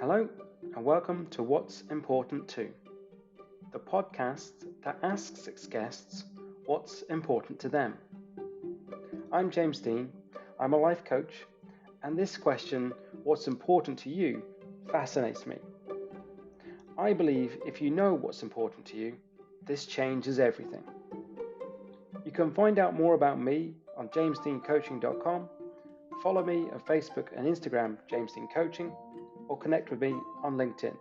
Hello, and welcome to What's Important To, the podcast that asks its guests what's important to them. I'm James Dean, I'm a life coach, and this question, what's important to you, fascinates me. I believe if you know what's important to you, this changes everything. You can find out more about me on jamesdeancoaching.com, follow me on Facebook and Instagram, James Dean Coaching, or connect with me on LinkedIn.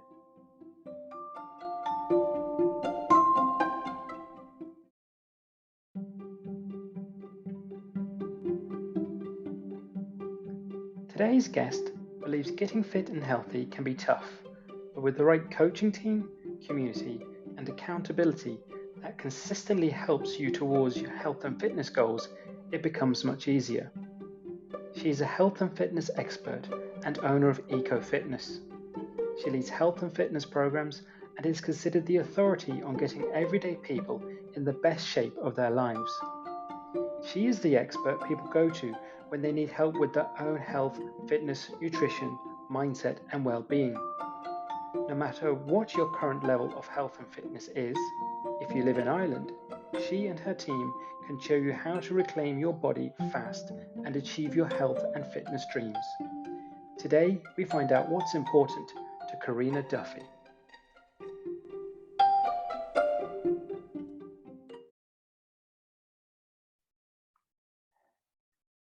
Today's guest believes getting fit and healthy can be tough, but with the right coaching team, community, and accountability that consistently helps you towards your health and fitness goals, it becomes much easier. She is a health and fitness expert and owner of Ecofitness. She leads health and fitness programs and is considered the authority on getting everyday people in the best shape of their lives. She is the expert people go to when they need help with their own health, fitness, nutrition, mindset, and well-being. No matter what your current level of health and fitness is, if you live in Ireland, she and her team can show you how to reclaim your body fast and achieve your health and fitness dreams. Today, we find out what's important to Korina Duffy.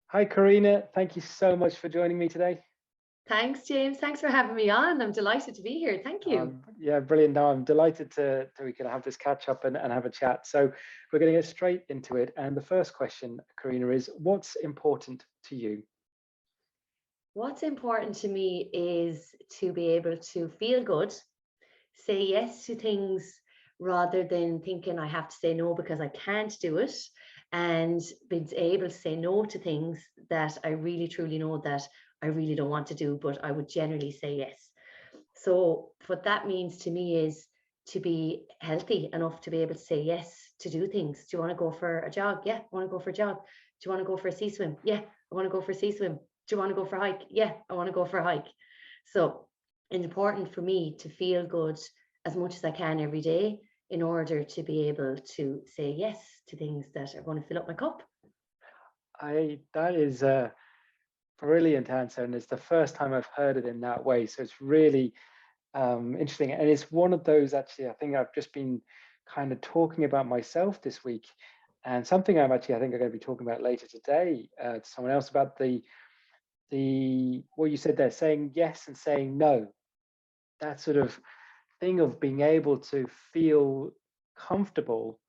Hi, Korina. Thank you so much for joining me today. Thanks, James. Thanks for having me on. I'm delighted to be here. Thank you. Yeah, brilliant. No, I'm delighted that we can have this catch up and have a chat. So we're going to get straight into it. And the first question, Korina, is what's important to you? What's important to me is to be able to feel good, say yes to things rather than thinking I have to say no because I can't do it, and being able to say no to things that I really truly know that I really don't want to do, but I would generally say yes. So what that means to me is to be healthy enough to be able to say yes to do things. Do you want to go for a jog? Yeah, I want to go for a jog. Do you want to go for a sea swim? Yeah, I want to go for a sea swim. Do you want to go for a hike? Yeah, I want to go for a hike. So it's important for me to feel good as much as I can every day in order to be able to say yes to things that are going to fill up my cup. That is a brilliant answer, and it's the first time I've heard it in that way. So it's really interesting, and it's one of those actually I think I've just been kind of talking about myself this week, and something I think I'm going to be talking about later today to someone else about the what you said there, saying yes and saying no. That sort of thing of being able to feel comfortable.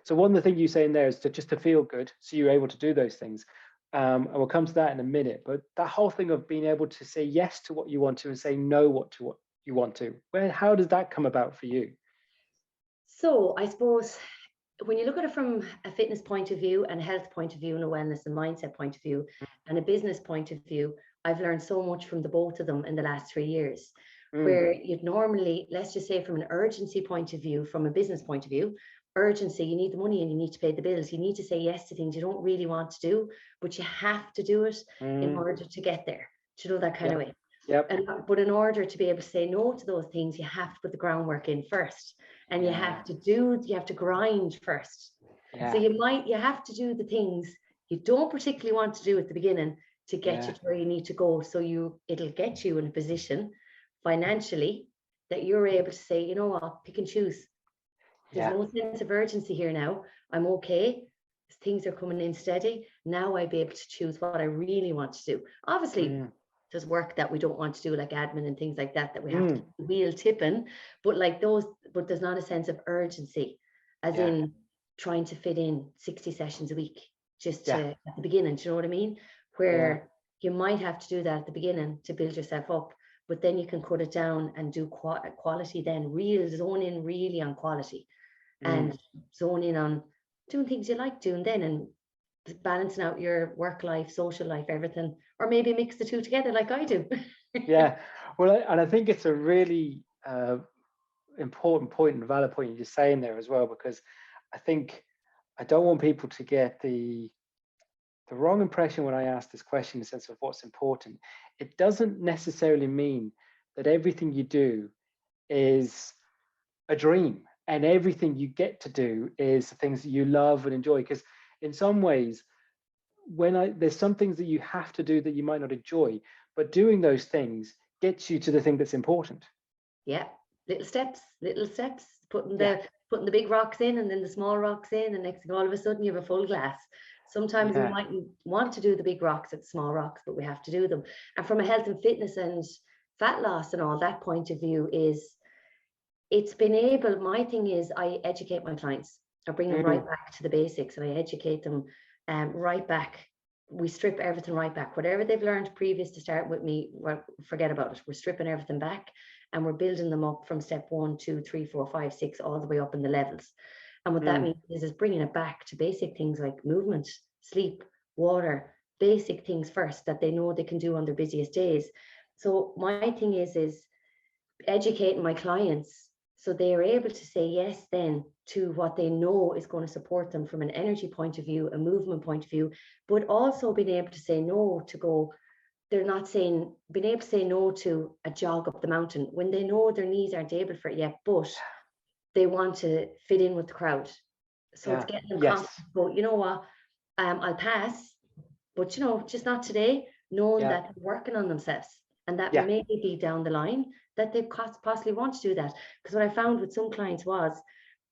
So one of the things you say in there is just to feel good, so you're able to do those things. And we'll come to that in a minute. But that whole thing of being able to say yes to what you want to and say no what you want to. How does that come about for you? So I suppose when you look at it from a fitness point of view and a health point of view and a wellness and mindset point of view and a business point of view, I've learned so much from the both of them in the last 3 years. Where you'd normally, let's just say from an urgency point of view, from a business point of view, urgency, you need the money and you need to pay the bills. You need to say yes to things you don't really want to do, but you have to do it in order to get there, to know that kind of way. Yep. But in order to be able to say no to those things, you have to put the groundwork in first, and you have to grind first. So you have to do the things you don't particularly want to do at the beginning to get you to where you need to go. So it'll get you in a position financially that you're able to say, you know what, pick and choose. There's no sense of urgency here now. I'm okay. Things are coming in steady. Now I'll be able to choose what I really want to do. Obviously, there's work that we don't want to do, like admin and things like that we have to keep the wheel tipping. But but there's not a sense of urgency, as in trying to fit in 60 sessions a week just at the beginning. Do you know what I mean? Where you might have to do that at the beginning to build yourself up, but then you can cut it down and do quality, then zone in really on quality and zone in on doing things you like doing then, and balancing out your work life, social life, everything, or maybe mix the two together like I do. Well, and I think it's a really important point and valid point you're just saying there as well, because I think I don't want people to get the wrong impression when I ask this question in the sense of what's important. It doesn't necessarily mean that everything you do is a dream, and everything you get to do is the things that you love and enjoy. Because in some ways, there's some things that you have to do that you might not enjoy, but doing those things gets you to the thing that's important. Yeah, little steps, putting Yeah, the big rocks in and then the small rocks in, and next thing all of a sudden you have a full glass. Sometimes we yeah, mightn't want to do the big rocks at small rocks, but we have to do them. And from a health and fitness and fat loss and all that point of view, it's been able, my thing is I educate my clients. I bring them right back to the basics, and I educate them right back. We strip everything right back. Whatever they've learned previous to start with me, well, forget about it. We're stripping everything back, and we're building them up from step 1, 2, 3, 4, 5, 6, all the way up in the levels. And what that means is bringing it back to basic things like movement, sleep, water, basic things first that they know they can do on their busiest days. So my thing is educating my clients so they are able to say yes then to what they know is going to support them from an energy point of view, a movement point of view, but also being able to say no to go. They're not saying, being able to say no to a jog up the mountain when they know their knees aren't able for it yet, but they want to fit in with the crowd. So it's getting them confident. Go, you know what, I'll pass, but just not today, knowing that they're working on themselves. And that may be down the line that they possibly want to do that. Because what I found with some clients was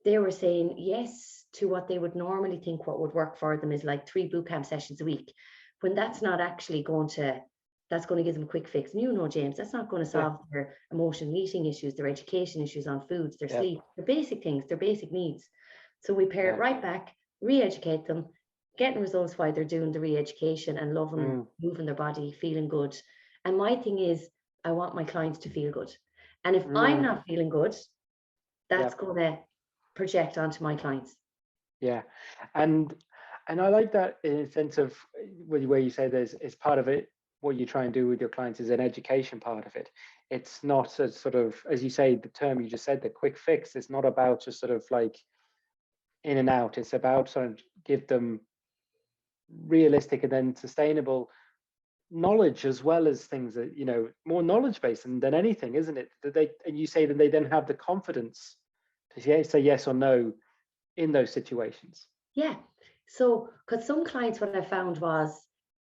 they were saying yes to what they would normally think what would work for them is like 3 boot camp sessions a week, when that's not actually that's going to give them a quick fix. And James, that's not going to solve their emotional eating issues, their education issues on foods, their sleep, their basic things, their basic needs. So we pair it right back, re-educate them, getting results while they're doing the re-education and loving moving their body, feeling good. And my thing is, I want my clients to feel good. And if I'm not feeling good, that's going to project onto my clients. Yeah. And I like that in a sense of where you say it's part of it, what you try and do with your clients is an education part of it. It's not a sort of, as you say, the term you just said, the quick fix. It's not about just sort of like in and out. It's about sort of give them realistic and then sustainable knowledge, as well as things that more knowledge based than anything, isn't it? And you say that they then have the confidence to say yes or no in those situations. Yeah. So because some clients, what I found was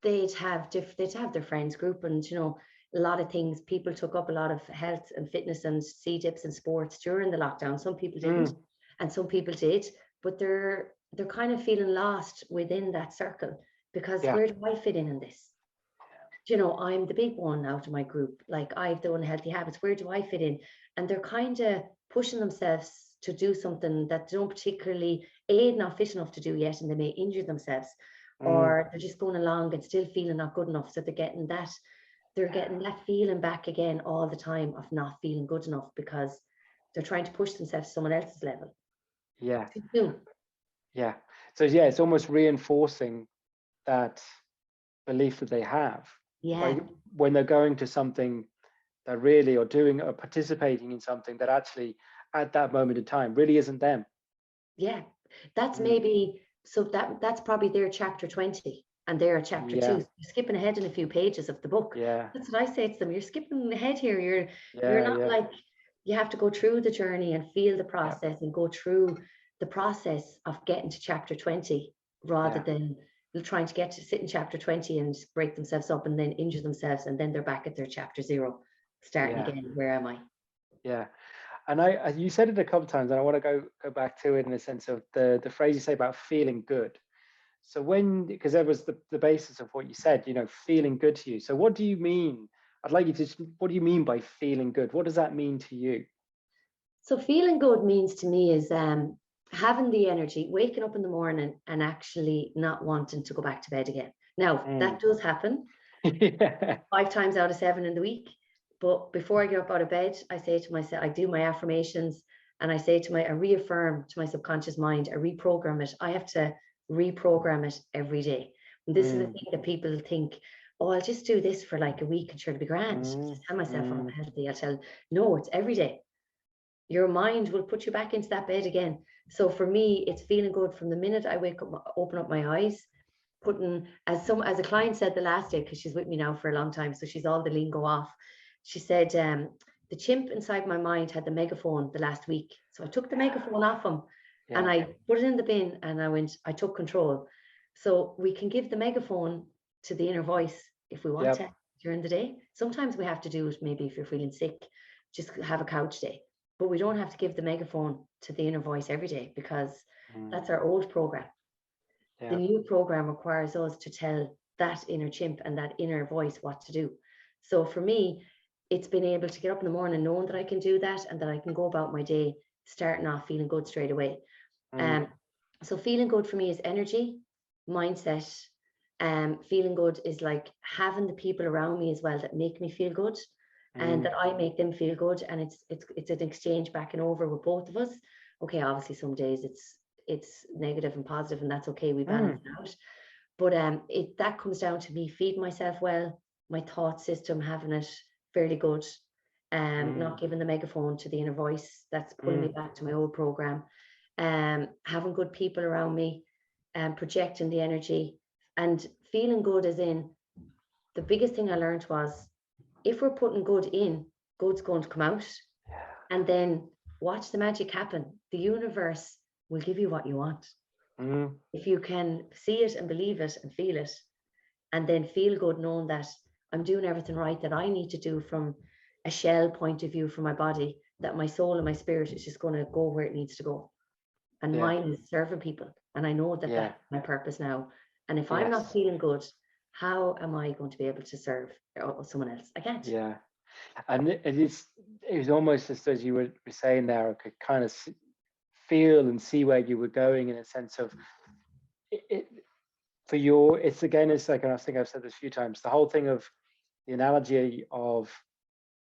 they'd have their friends group, and a lot of things, people took up a lot of health and fitness and C-dips and sports during the lockdown. Some people didn't, and some people did, but they're kind of feeling lost within that circle, because where do I fit in this? I'm the big one out of my group. Like, I've the unhealthy habits. Where do I fit in? And they're kind of pushing themselves to do something that they don't particularly, not fit enough to do yet, and they may injure themselves, or they're just going along and still feeling not good enough. So they're getting that feeling back again all the time of not feeling good enough, because they're trying to push themselves to someone else's level. Yeah. Too soon. Yeah. So it's almost reinforcing that belief that they have. Yeah. When they're going to something that really, or doing or participating in something that actually at that moment in time really isn't them. Yeah. That's maybe, so that's probably their chapter 20 and they're chapter 2. So you're skipping ahead in a few pages of the book. Yeah. That's what I say to them. You're skipping ahead here. You're not like, you have to go through the journey and feel the process and go through the process of getting to chapter 20, rather than trying to sit in chapter 20 and break themselves up and then injure themselves, and then they're back at their chapter 0, starting again. Where am I? Yeah. And you said it a couple of times, and I want to go back to it in the sense of the phrase you say about feeling good. So because that was the basis of what you said, feeling good to you. So what do you mean? I'd like you to, what do you mean by feeling good? What does that mean to you? So feeling good means to me is having the energy, waking up in the morning and actually not wanting to go back to bed again. Now, that does happen 5 times out of 7 in the week. But before I get up out of bed, I say to myself, I do my affirmations, and I say I reaffirm to my subconscious mind, I reprogram it. I have to reprogram it every day. And this is the thing that people think, oh, I'll just do this for like a week and sure it'll be grand. Just tell myself I'm healthy. No, it's every day. Your mind will put you back into that bed again. So for me, it's feeling good from the minute I wake up, open up my eyes, putting, as a client said the last day, because she's with me now for a long time, so she's all the lingo off. She said, the chimp inside my mind had the megaphone the last week. So I took the megaphone off him and I put it in the bin, and I took control. So we can give the megaphone to the inner voice if we want to during the day. Sometimes we have to do it, maybe if you're feeling sick, just have a couch day. But we don't have to give the megaphone to the inner voice every day, because that's our old program. The new program requires us to tell that inner chimp and that inner voice what to do. So for me, it's been able to get up in the morning knowing that I can do that, and that I can go about my day starting off feeling good straight away. So feeling good for me is energy, mindset. Feeling good is like having the people around me as well that make me feel good, and that I make them feel good, and it's an exchange back and over with both of us. Okay, obviously some days it's negative and positive, and that's okay, we balance it out. But that comes down to me feeding myself well, my thought system having it fairly good, not giving the megaphone to the inner voice that's pulling me back to my old program, having good people around me, projecting the energy, and feeling good. As in, the biggest thing I learned was, if we're putting good in, good's going to come out, and then watch the magic happen. The universe will give you what you want. If you can see it and believe it and feel it, and then feel good knowing that I'm doing everything right that I need to do from a shell point of view for my body, that my soul and my spirit is just going to go where it needs to go. And mine is serving people. And I know that that's my purpose now. And if I'm not feeling good, how am I going to be able to serve someone else? I can't. Yeah. And it was almost just as you were saying there, I could kind of feel and see where you were going, in a sense of it for your, it's again, it's like, and I think I've said this a few times, the whole thing of the analogy of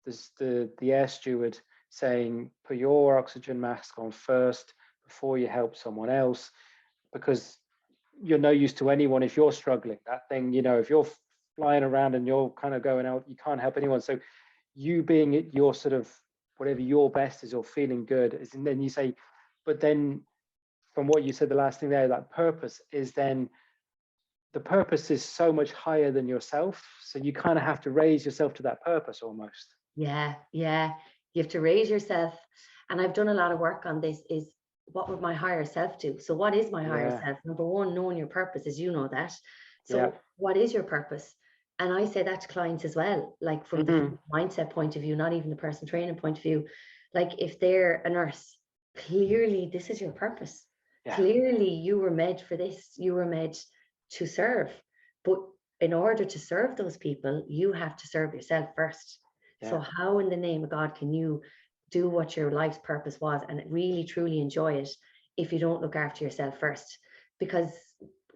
this, the air steward saying, put your oxygen mask on first before you help someone else, because you're no use to anyone if you're struggling. That thing, if you're flying around and you're kind of going out, you can't help anyone. So you being at your sort of whatever your best is, or feeling good is, and then you say, but then from what you said, the last thing there, that purpose is, then the purpose is so much higher than yourself. So you kind of have to raise yourself to that purpose almost. Yeah. You have to raise yourself. And I've done a lot of work on this, is what would my higher self do? So what is my higher self? Number one, knowing your purpose, as you know that. So what is your purpose? And I say that to clients as well, like from the mindset point of view, not even the personal training point of view. Like if they're a nurse, clearly this is your purpose. Clearly you were made for this. You were made to serve. But in order to serve those people, you have to serve yourself first. So how in the name of God can you do what your life's purpose was and really truly enjoy it if you don't look after yourself first? Because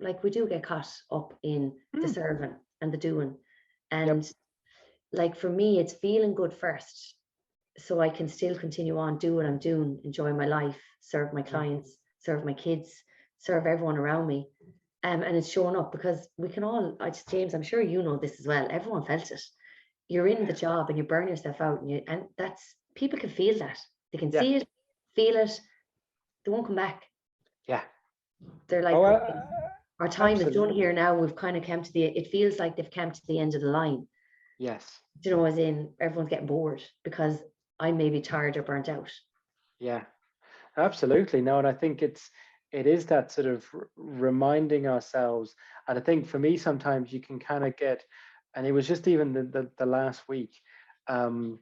like we do get caught up in the serving and the doing. And like for me, it's feeling good first, so I can still continue on, do what I'm doing, enjoy my life, serve my clients, serve my kids, serve everyone around me. And it's showing up, because we can all, James, I'm sure you know this as well, everyone felt it. You're in the job and you burn yourself out, and that's, people can feel that. They can see it, feel it. They won't come back. They're like, our time is done here now. We've kind of come to it feels like they've come to the end of the line. As in everyone's getting bored because I may be tired or burnt out. Absolutely. No, and I think it is that sort of reminding ourselves. And I think for me, sometimes you can kind of get, and it was just even the last week, and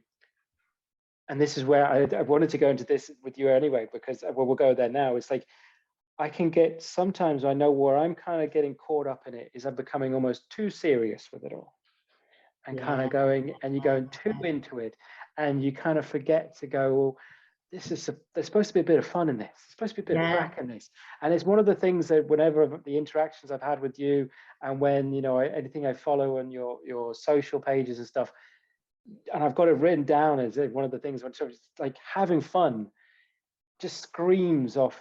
this is where I wanted to go into this with you anyway, because we'll go there now. It's like, I can get, sometimes I know where I'm kind of getting caught up in it is I'm becoming almost too serious with it all, and kind of going, and you're going too into it, and you kind of forget to go, well, there's supposed to be a bit of fun in this. There's supposed to be a bit of crack in this. And it's one of the things that whenever the interactions I've had with you, and when, anything I follow on your social pages and stuff, and I've got it written down as one of the things, it's like having fun just screams off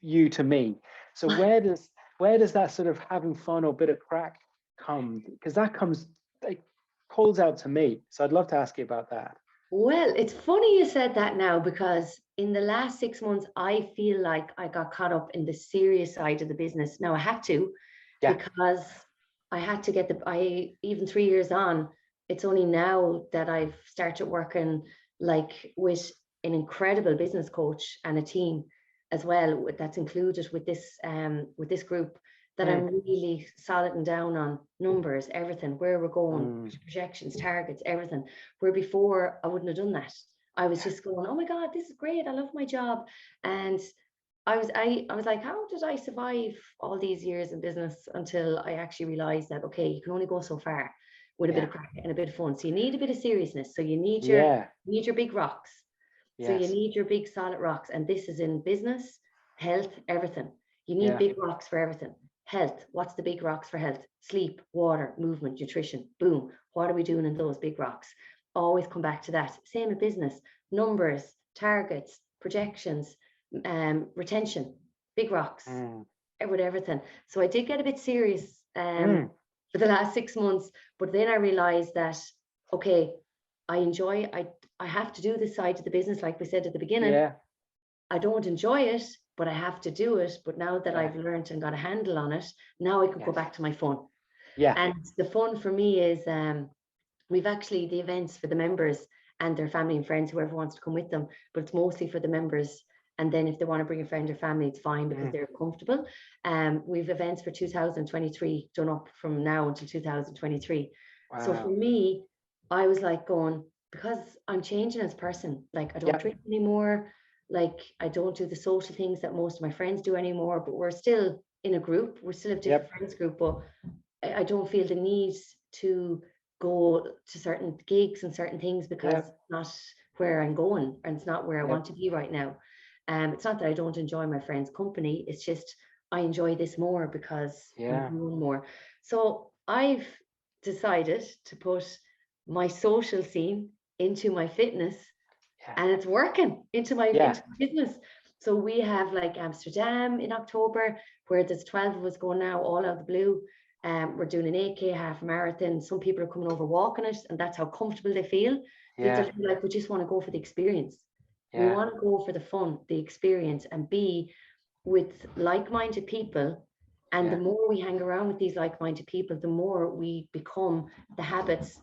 you to me. So where does that sort of having fun or bit of crack come? Because that calls out to me. So I'd love to ask you about that. Well, it's funny you said that now, because in the last 6 months, I feel like I got caught up in the serious side of the business. Now I had to, because I had to get even 3 years on, it's only now that I've started working like with an incredible business coach and a team as well that's included with this group, that I'm really solid and down on numbers, everything, where we're going, projections, targets, everything. Where before I wouldn't have done that. I was just going, oh my God, this is great. I love my job. And I was like, how did I survive all these years in business, until I actually realized that, okay, you can only go so far with a bit of crack and a bit of fun. So you need a bit of seriousness. So you need your big rocks. So you need your big solid rocks. And this is in business, health, everything. You need big rocks for everything. Health, what's the big rocks for health? Sleep, water, movement, nutrition. Boom. What are we doing in those big rocks? Always come back to that. Same in business. Numbers, targets, projections, retention, big rocks, with everything. So I did get a bit serious for the last 6 months, but then I realized that, okay, I have to do this side of the business, like we said at the beginning. I don't enjoy it, but I have to do it. But now that I've learned and got a handle on it, now I can go back to my fun. And the fun for me is we've actually the events for the members and their family and friends, whoever wants to come with them, but it's mostly for the members. And then if they want to bring a friend or family, it's fine, because they're comfortable. We've events for 2023 done up from now until 2023. Wow. So for me, I was like going, because I'm changing as a person. Like I don't drink anymore. Like I don't do the social things that most of my friends do anymore, but we're still in a group. We're still a different friends group, but I don't feel the need to go to certain gigs and certain things, because it's not where I'm going, and it's not where I want to be right now. It's not that I don't enjoy my friends' company. It's just I enjoy this more because I'm doing more. So I've decided to put my social scene into my fitness, and it's working into my business. So we have like Amsterdam in October, where there's 12 of us going now, all out of the blue. We're doing an 8K half marathon. Some people are coming over walking it, and that's how comfortable they feel. They feel like we just want to go for the experience. We want to go for the fun, the experience, and be with like-minded people. And the more we hang around with these like-minded people, the more we become the habits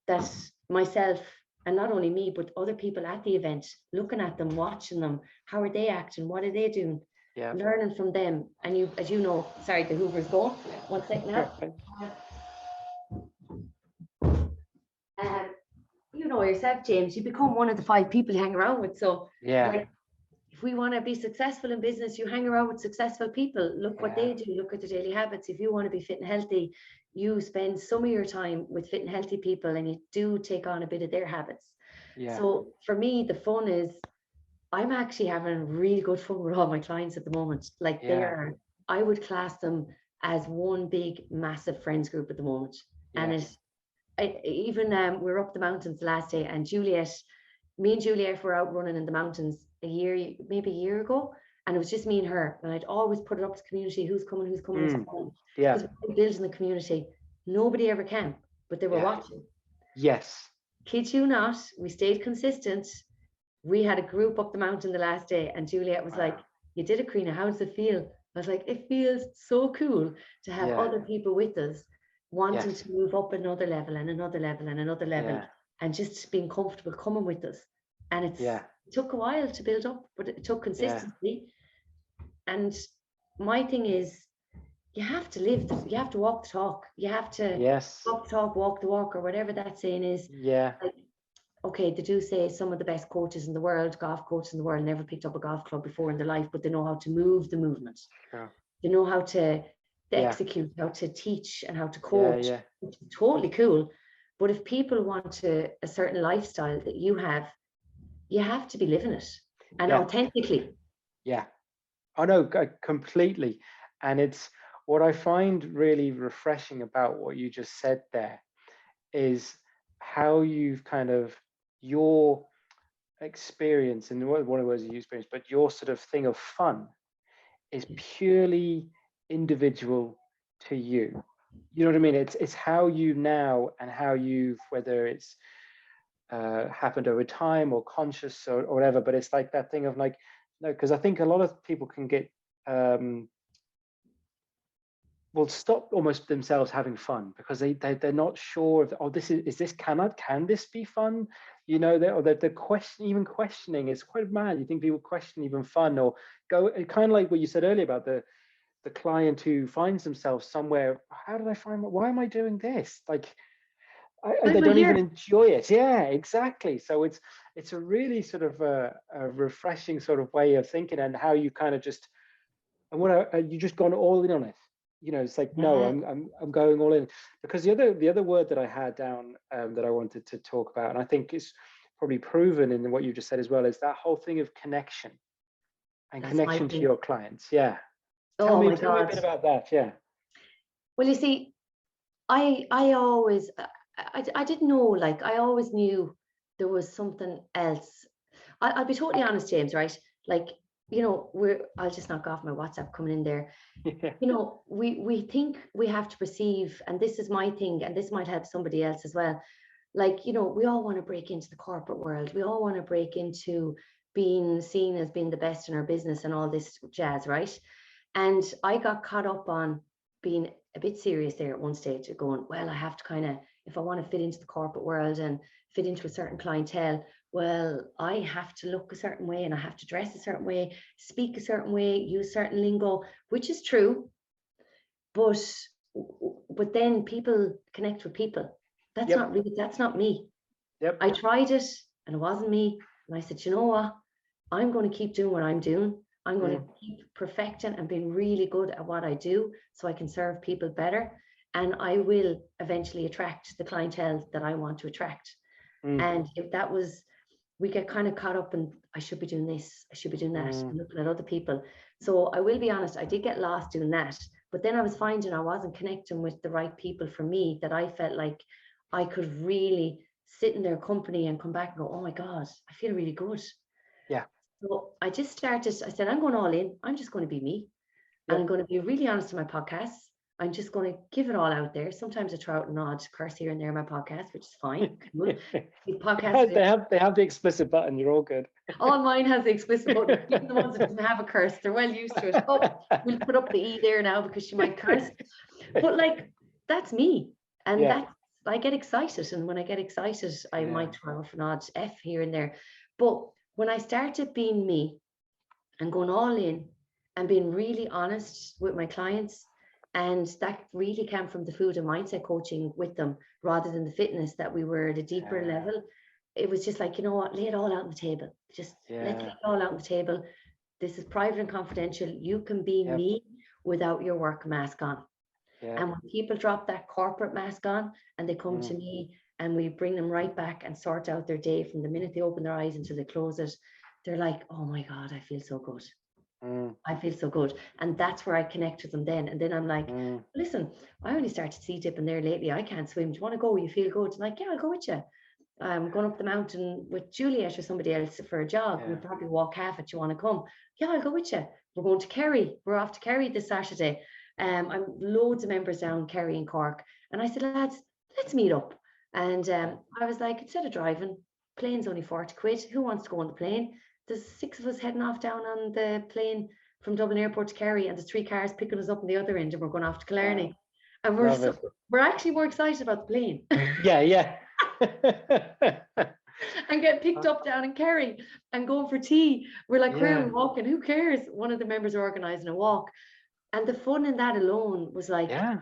that myself, and not only me, but other people at the event, looking at them, watching them, how are they acting, what are they doing, learning from them. And you, as you know, sorry, the Hoover's going. 1 second now. You know yourself, James, you become one of the 5 people you hang around with. So like, if we want to be successful in business, you hang around with successful people. Look what they do. Look at the daily habits. If you want to be fit and healthy, you spend some of your time with fit and healthy people, and you do take on a bit of their habits. So for me, the fun is, I'm actually having really good fun with all my clients at the moment. Like I would class them as one big, massive friends group at the moment. And we're up the mountains the last day, and me and Juliet were out running in the mountains maybe a year ago, and it was just me and her. And I'd always put it up to the community, who's coming, who's coming. Because we're building the community. Nobody ever came, but they were watching. Kid you not, we stayed consistent. We had a group up the mountain the last day, and Juliet was like, you did it, Korina, how does it feel? I was like, it feels so cool to have other people with us, wanting to move up another level and another level and another level, and just being comfortable coming with us. And it took a while to build up, but it took consistency. And my thing is, you have to you have to walk the talk. You have to talk the talk, walk the walk, or whatever that saying is. Like, okay, they do say some of the best coaches in the world, golf coaches in the world, never picked up a golf club before in their life, but they know how to move the movement. They know how to execute, how to teach, and how to coach, which is totally cool. But if people want a certain lifestyle that you have to be living it, and authentically. Oh no, completely. And it's what I find really refreshing about what you just said there is how you've kind of, your experience, and one of the words you experience, but your sort of thing of fun is purely individual to you. You know what I mean? It's how you now, and how you've, whether it's happened over time or conscious or whatever, but it's like that thing of like, no, because I think a lot of people can get will stop almost themselves having fun because they're not sure of, oh, can this be fun? You know, or the question, even questioning is quite mad. You think people question even fun, or go kind of like what you said earlier about the client who finds themselves somewhere. How did I find? Why am I doing this? Like, Why they am I don't even here? enjoy it. Yeah, exactly. So it's a really sort of a refreshing sort of way of thinking, and how you kind of just, and you just gone all in on it. You know, it's like, no, Yeah, I'm going all in. Because the other word that I had down, that I wanted to talk about, and I think is probably proven in what you just said as well, is that whole thing of connection and that's my connection to thing. your clients. Yeah. Tell Oh me my tell me a God. bit about that. Yeah. Well, you see, I always I didn't know, like I always knew there was something else. I'll be totally honest, James, right? Like, I'll just knock off my WhatsApp coming in there. Yeah. We think we have to perceive, and this is my thing, and this might help somebody else as well. Like, we all want to break into the corporate world. We all want to break into being seen as being the best in our business and all this jazz, right? And I got caught up on being a bit serious there at one stage, going, well, I have to kind of, if I want to fit into the corporate world and fit into a certain clientele, well, I have to look a certain way and I have to dress a certain way, speak a certain way, use certain lingo, which is true. But then people connect with people. Yep. That's not me. Yep. I tried it and it wasn't me. And I said, you know what? I'm going to keep doing what I'm doing. I'm going to Mm, keep perfecting and being really good at what I do so I can serve people better. And I will eventually attract the clientele that I want to attract. mm, And if that was, we get kind of caught up in, I should be doing this, I should be doing that, mm, looking at other people. So I will be honest, I did get lost doing that. But then I was finding I wasn't connecting with the right people for me, that I felt like I could really sit in their company and come back and go, oh my God, I feel really good. yeah. So I just started, I said, I'm going all in. I'm just going to be me. And I'm Yep. going to be really honest in my podcasts. I'm just going to give it all out there. Sometimes I throw out an odd curse here and there in my podcast, which is fine. Cool. The podcast, They have the explicit button. You're all good. all mine has the explicit button. Even the ones that doesn't have a curse, they're well used to it. Oh, we'll put up the E there now because she might curse. But like, that's me. And Yeah. that's, I get excited. And when I get excited, I Yeah. might throw off an odd F here and there. But when I started being me and going all in and being really honest with my clients, and that really came from the food and mindset coaching with them rather than the fitness, that we were at a deeper Yeah. level. It was just like, you know what, lay it all out on the table. Just let's lay Yeah. it all out on the table. This is private and confidential. You can be Yep. me without your work mask on. Yeah. And when people drop that corporate mask on and they come Mm, to me and we bring them right back and sort out their day from the minute they open their eyes until they close it, they're like, oh my God, I feel so good. mm, I feel so good. And that's where I connect with them then. And then I'm like, mm. listen, I only started sea dipping there lately. I can't swim. Do you want to go? You feel good? Like, yeah, I'll go with you. I'm going up the mountain with Juliet or somebody else for a jog. We'll Yeah. probably walk half it. You want to come? Yeah, I'll go with you. We're going to Kerry. We're off to Kerry this Saturday. I'm loads of members down Kerry and Cork. And I said, lads, let's meet up. And Yeah. I was like, instead of driving, plane's only 40 quid. Who wants to go on the plane? There's 6 of us heading off down on the plane from Dublin Airport to Kerry, and there's 3 cars picking us up on the other end, and we're going off to Wow. Killarney. And Love it. we're actually more excited about the plane Yeah. Yeah. and get picked up down in Kerry and going for tea. We're like, where are we Yeah. walking? Who cares? One of the members are organising a walk. And the fun in that alone was like, Yeah.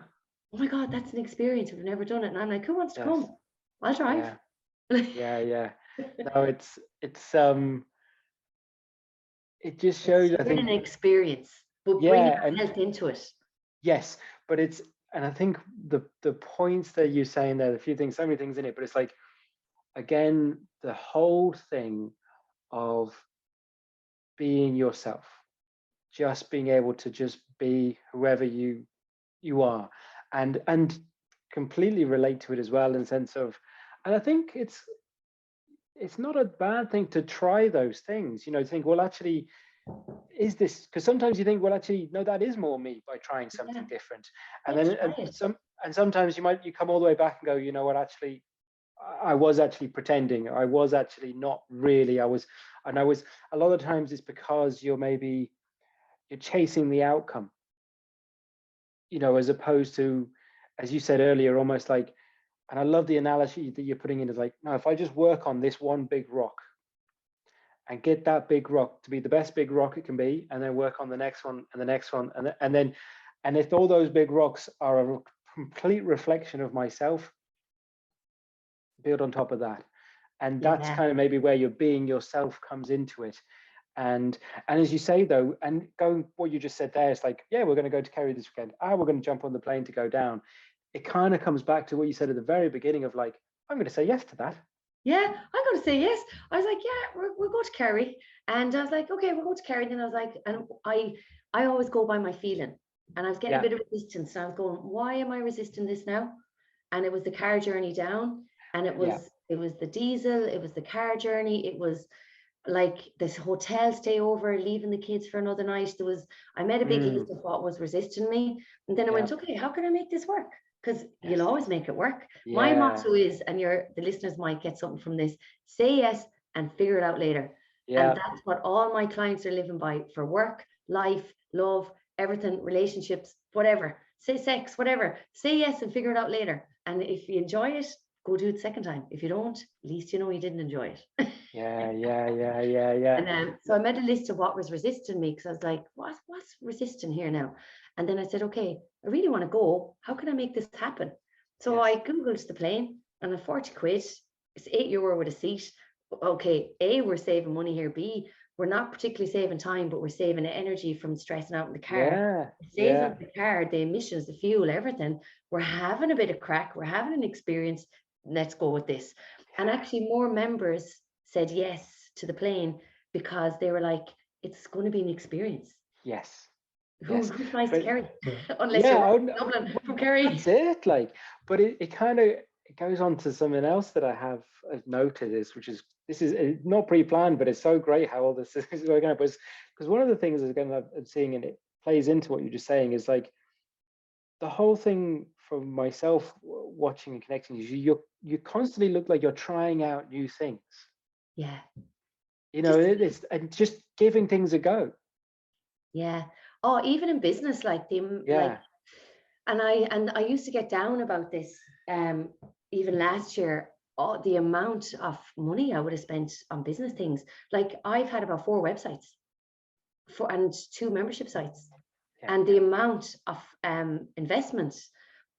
oh my God, that's an experience. We've never done it. And I'm like, who wants to Yes. come? I'll drive. Yeah. It's Yeah. Yeah. No, it just shows, I still think. an experience, but bring Yeah. your And health into it. yes, but and I think the points that you're saying there, a few things, so many things in it, but it's like, again, the whole thing of being yourself, just being able to just be whoever you are, and completely relate to it as well, in the sense of, and I think it's not a bad thing to try those things, think, well, actually, is this, because sometimes you think, well, actually, no, that is more me, by trying Yeah, something different. And yeah, then try it. sometimes you come all the way back and go, you know what, actually, I was actually pretending, I was actually not really, I was, a lot of times it's because you're chasing the outcome, you know, as opposed to, as you said earlier, almost like, and I love the analogy that you're putting in, is like, no, if I just work on this one big rock and get that big rock to be the best big rock it can be, and then work on the next one and the next one, and if all those big rocks are a complete reflection of myself, build on top of that. And that's kind of maybe where your being yourself comes into it. And as you say though, and going what you just said there, it's like, yeah, we're going to go to Kerry this weekend. We're going to jump on the plane to go down. It kind of comes back to what you said at the very beginning of like, I'm going to say yes to that. Yeah, I'm going to say yes. I was like, yeah, we'll go to Kerry. And I was like, okay, we'll go to Kerry. And then I was like, and I always go by my feeling. And I was getting a bit of resistance. And I was going, why am I resisting this now? And it was the car journey down. And it was the diesel, it was the car journey, it was like this hotel stay over, leaving the kids for another night. I made a big list of what was resisting me. And then I went, okay, how can I make this work? Because you'll always make it work. My motto is, and the listeners might get something from this, say yes and figure it out later. And that's what all my clients are living by for work, life, love, everything, relationships, whatever. Say sex, whatever. Say yes and figure it out later. And if you enjoy it, go do it the second time. If you don't, at least you know you didn't enjoy it. Yeah. And so I made a list of what was resisting me, because I was like, what's resisting here now? And then I said, okay, I really want to go. How can I make this happen? So I Googled the plane, and at 40 quid, it's €8 with a seat. Okay, A, we're saving money here. B, we're not particularly saving time, but we're saving energy from stressing out in the car. Saving the car, the emissions, the fuel, everything. We're having a bit of crack. We're having an experience. Let's go with this. And actually more members said yes to the plane, because they were like, it's going to be an experience. Who's nice to Kerry? Unless you're Dublin from Kerry. That's it. Like, but it kind of, it goes on to something else that I have noted, this is not pre-planned, but it's so great how all this is working out. Because one of the things again I'm seeing, and it plays into what you're just saying, is like the whole thing for myself watching and connecting is you constantly look like you're trying out new things. You know, it's just giving things a go. Oh, even in business, like and I used to get down about this even last year, the amount of money I would have spent on business things. Like I've had about 4 websites and 2 membership sites, and the amount of investment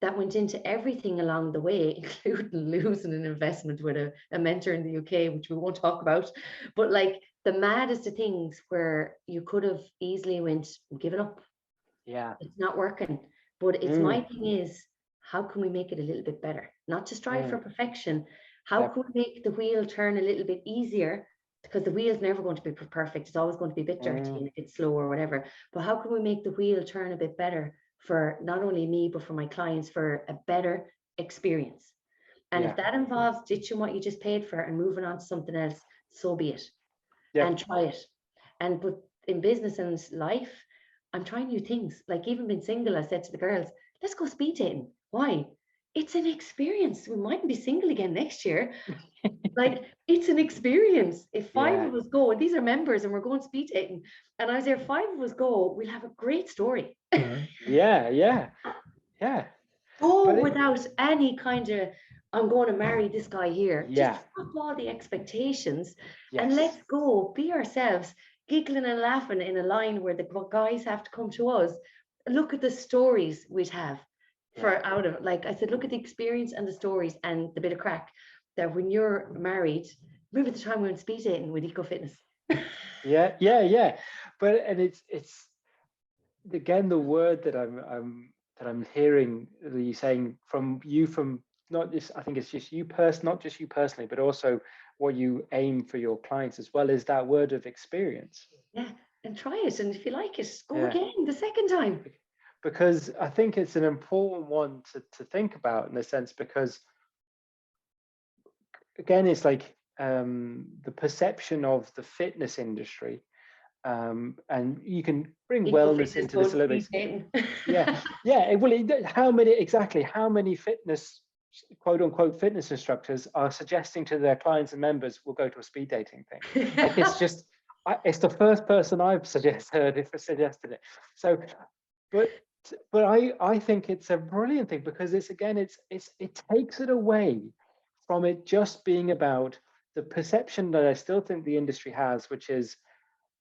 that went into everything along the way, including losing an investment with a mentor in the UK, which we won't talk about, but like the maddest of things where you could have easily given up. It's not working. But it's my thing is, how can we make it a little bit better? Not to strive for perfection. How can we make the wheel turn a little bit easier? Because the wheel's never going to be perfect. It's always going to be a bit dirty and a bit slow or whatever. But how can we make the wheel turn a bit better for not only me, but for my clients, for a better experience? And if that involves ditching what you just paid for and moving on to something else, so be it. And try it. But in business and life, I'm trying new things. Like even being single, I said to the girls, let's go speed dating. Why? It's an experience. We mightn't be single again next year. Like it's an experience. If 5 of us go, and these are members, and we're going speed dating, and I was there, 5 of us go, we'll have a great story. Go without any kind of, I'm going to marry this guy here. Just drop all the expectations and let's go be ourselves, giggling and laughing in a line where the guys have to come to us. Look at the stories we'd have out of it. Like I said, look at the experience and the stories and the bit of crack that when you're married. Remember the time we went speed dating with Ecofitness? But and it's again the word that I'm hearing you saying from not just, I think it's just you not just you personally, but also what you aim for your clients as well, is that word of experience. And try it, and if you like it, go again the second time. Because I think it's an important one to think about, in a sense, because again, it's like the perception of the fitness industry, and you can bring wellness into this a little bit. Well, how many fitness, quote unquote fitness instructors are suggesting to their clients and members, we'll go to a speed dating thing? Like it's just it's the first person I've suggested it. So but But I think it's a brilliant thing, because it's, again, it takes it away from it just being about the perception that I still think the industry has, which is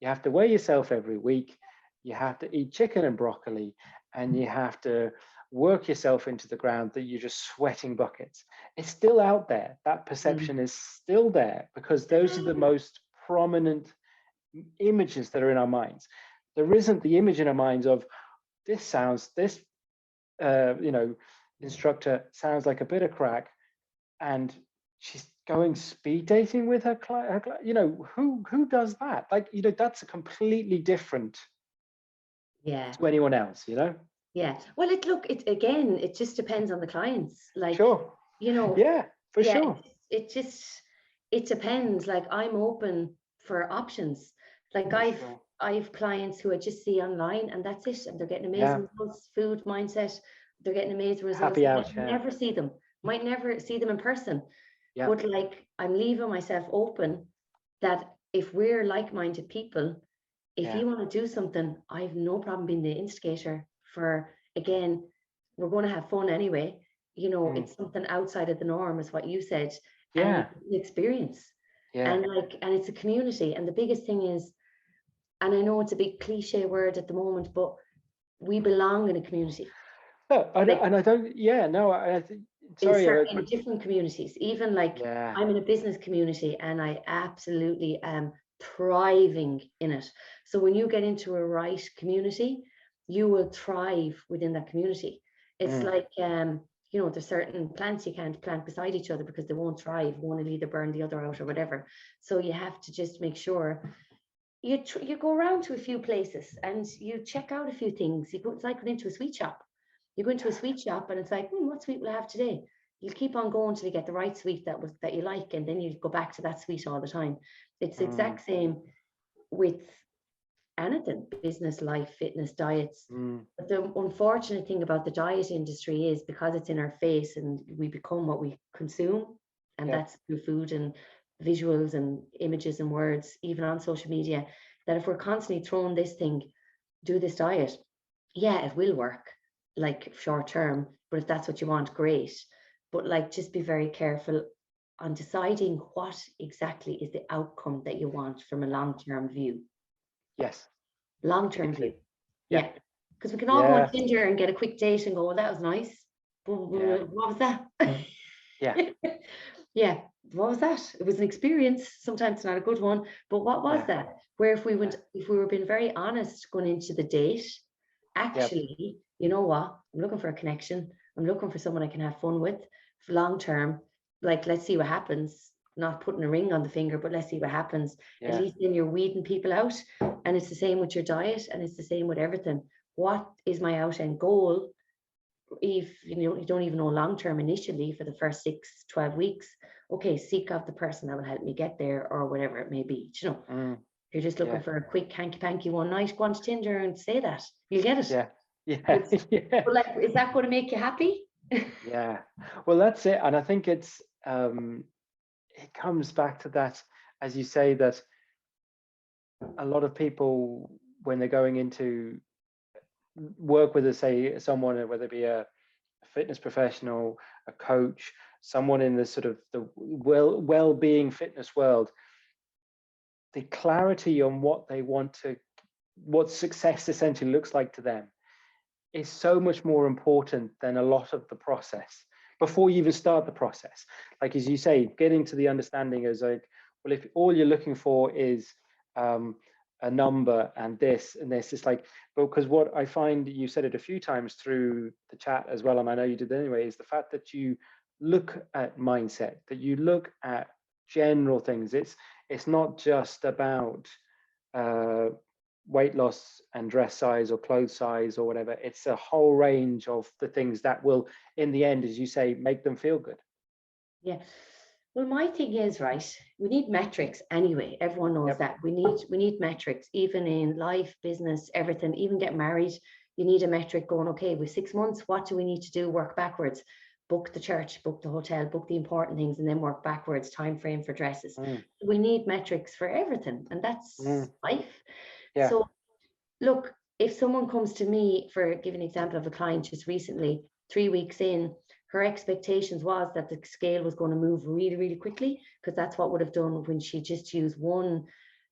you have to weigh yourself every week, you have to eat chicken and broccoli, and you have to work yourself into the ground, that you're just sweating buckets. It's still out there. That perception is still there, because those are the most prominent images that are in our minds. There isn't the image in our minds of, this instructor sounds like a bit of crack, and she's going speed dating with her client. Who does that? Like, that's a completely different Yeah. to anyone else. Yeah. Well, it just depends on the clients. Like, Sure. Yeah, for yeah, sure. it depends. Like, I'm open for options. Like, I've clients who I just see online, and that's it. And they're getting amazing results, food mindset. They're getting amazing results. Happy I out. might never see them. Might never see them in person. Yeah. But like, I'm leaving myself open that if we're like-minded people, if you want to do something, I have no problem being the instigator for, again, we're going to have fun anyway. It's something outside of the norm, is what you said. And it's an experience. And it's a community. And the biggest thing is, and I know it's a big cliche word at the moment, but we belong in a community. No, I think, sorry, In different communities, even like I'm in a business community, and I absolutely am thriving in it. So when you get into a right community, you will thrive within that community. It's like, there's certain plants you can't plant beside each other because they won't thrive. One will either burn the other out or whatever. So you have to just make sure you go around to a few places and you check out a few things. It's like going into a sweet shop. You go into a sweet shop and it's like, what sweet will I have today? You'll keep on going till you get the right sweet that you like, and then you go back to that sweet all the time. It's the exact same with anything: business, life, fitness, diets. But the unfortunate thing about the diet industry is, because it's in our face and we become what we consume, and that's through food and visuals and images and words, even on social media, that if we're constantly throwing this thing, do this diet, it will work, like short term, but if that's what you want, great. But like, just be very careful on deciding what exactly is the outcome that you want from a long-term view. Yes. Long-term view. Yeah. Because we can all go on Tinder and get a quick date and go, well, that was nice. But what was that? Yeah. What was that? It was an experience. Sometimes it's not a good one, but what was that? Where if we were being very honest going into the date, actually, you know what? I'm looking for a connection. I'm looking for someone I can have fun with for long term. Like, let's see what happens. Not putting a ring on the finger, but let's see what happens. At least then you're weeding people out. And it's the same with your diet, and it's the same with everything. What is my out end goal? If you don't even know long term initially for the first 6-12 weeks, okay, seek out the person that will help me get there, or whatever it may be. You're just looking for a quick hanky panky one night, go on to Tinder and say that, you'll get it. But like, is that going to make you happy? Well, that's it. And I think it comes back to that, as you say, that a lot of people, when they're going into work with, say, someone, whether it be a fitness professional, a coach, someone in the sort of the well-being fitness world, the clarity on what success essentially looks like to them is so much more important than a lot of the process before you even start the process. Like, as you say, getting to the understanding is like, well, if all you're looking for is a number and this, it's like, because what I find, you said it a few times through the chat as well, and I know you did anyway, is the fact that you look at mindset, that you look at general things. It's not just about weight loss and dress size or clothes size or whatever. It's a whole range of the things that will, in the end, as you say, make them feel good. Yeah. Well, my thing is, right, we need metrics anyway. Everyone knows that. We need metrics, even in life, business, everything. Even get married, you need a metric going, okay, with 6 months, what do we need to do? Work backwards. Book the church, book the hotel, book the important things, and then work backwards, time frame for dresses. We need metrics for everything, and that's life. So look, if someone comes to me, for giving an example of a client just recently, 3 weeks in, her expectations was that the scale was going to move really, really quickly, because that's what would have done when she just used one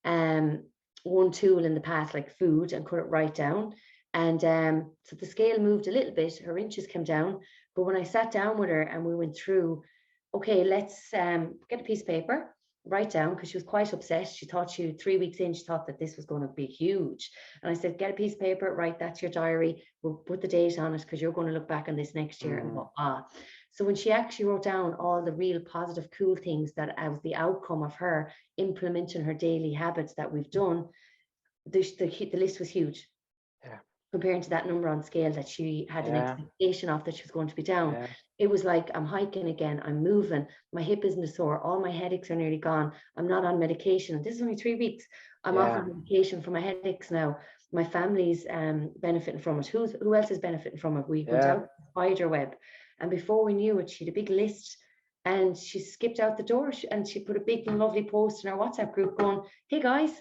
tool in the past, like food, and cut it right down. And so the scale moved a little bit, her inches came down. But when I sat down with her and we went through, okay, let's get a piece of paper, write down, because she was quite upset. She thought 3 weeks in, she thought that this was going to be huge. And I said, get a piece of paper, write, that's your diary. We'll put the date on it, because you're going to look back on this next year and go, ah. So when she actually wrote down all the real positive, cool things that was the outcome of her implementing her daily habits that we've done, the list was huge. Yeah. Comparing to that number on scale that she had an expectation of, that she was going to be down. Yeah. It was like, I'm hiking again, I'm moving, my hip isn't sore, all my headaches are nearly gone, I'm not on medication. This is only 3 weeks. I'm off on medication for my headaches now. My family's benefiting from it. Who else is benefiting from it? We went out the spider web, and before we knew it, she had a big list, and she skipped out the door, and she put a big lovely post in our WhatsApp group going, hey guys.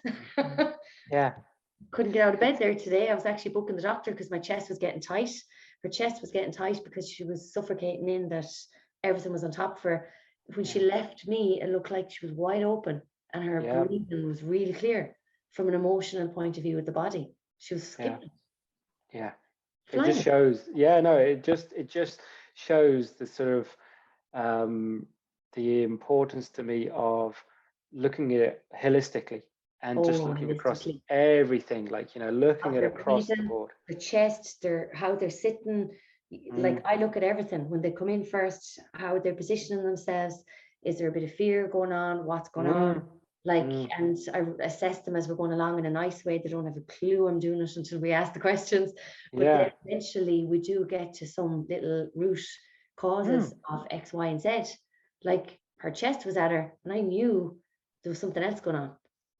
Yeah. Couldn't get out of bed there today. I was actually booking the doctor because my chest was getting tight. Her chest was getting tight because she was suffocating in that everything was on top of her. When she left me, it looked like she was wide open, and her breathing was really clear from an emotional point of view with the body. She was skipping. Yeah. Flying. It just shows. Yeah, no, it just shows the sort of the importance to me of looking at it holistically. And just looking across everything, like, looking at across the board. The chest, how they're sitting. Like, I look at everything when they come in first, how they're positioning themselves. Is there a bit of fear going on? What's going on? Like, and I assess them as we're going along in a nice way. They don't have a clue I'm doing it until we ask the questions. But then eventually we do get to some little root causes of X, Y, and Z. Like, her chest was at her, and I knew there was something else going on.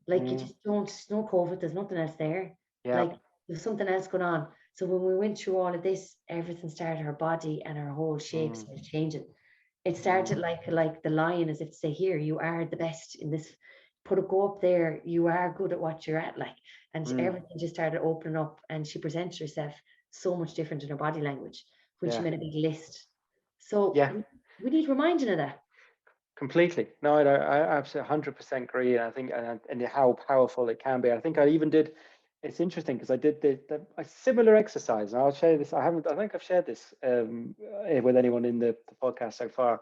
Like, you just don't, no COVID, there's nothing else there. Like, there's something else going on. So when we went through all of this, everything started, her body and her whole shape started changing. It started like the lion, as if to say, here, you are the best in this. Go up there, you are good at what you're at. Like, and everything just started opening up, and she presented herself so much different in her body language when she made a big list. So we need reminding of that. Completely. No, I absolutely 100% agree. And I think, and how powerful it can be. I think I even did, it's interesting because I did a similar exercise, and I'll share this. I think I've shared this with anyone in the podcast so far.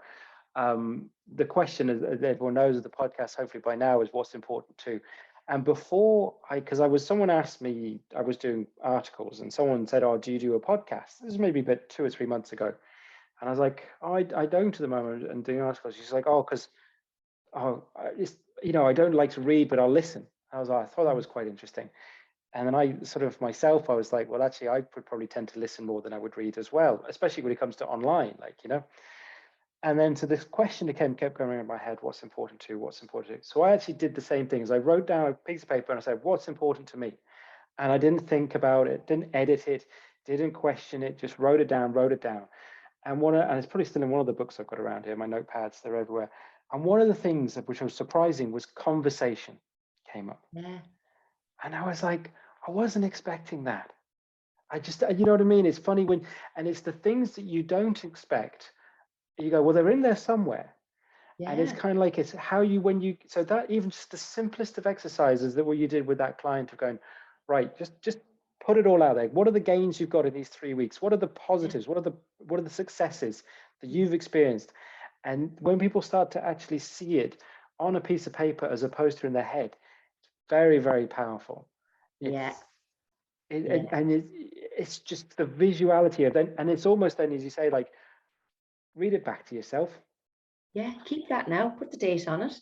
The question, as everyone knows of the podcast, hopefully by now, is what's important too. And because someone asked me, I was doing articles, and someone said, oh, do you do a podcast? This is maybe about 2 or 3 months ago. And I was like, oh, I don't at the moment, and doing articles. She's like, I don't like to read, but I'll listen. I thought that was quite interesting. And then I sort of myself, I was like, well, actually, I would probably tend to listen more than I would read as well, especially when it comes to online, And then so this question kept going in my head, what's important to? So I actually did the same thing. As I wrote down a piece of paper and I said, what's important to me? And I didn't think about it, didn't edit it, didn't question it, just wrote it down. And it's probably still in one of the books I've got around here, my notepads, they're everywhere. And one of the things which was surprising was conversation came up. Yeah. And I was like, I wasn't expecting that. I just, you know what I mean? It's funny and it's the things that you don't expect. You go, well, they're in there somewhere. Yeah. And it's kind of like, it's how so that even just the simplest of exercises that what you did with that client of going, right, just put it all out there. What are the gains you've got in these 3 weeks? What are the positives? What are the successes that you've experienced? And when people start to actually see it on a piece of paper as opposed to in their head, it's very, very powerful. And it's just the visuality of it. And it's almost then, as you say, like, read it back to yourself. Yeah, keep that now. Put the date on it.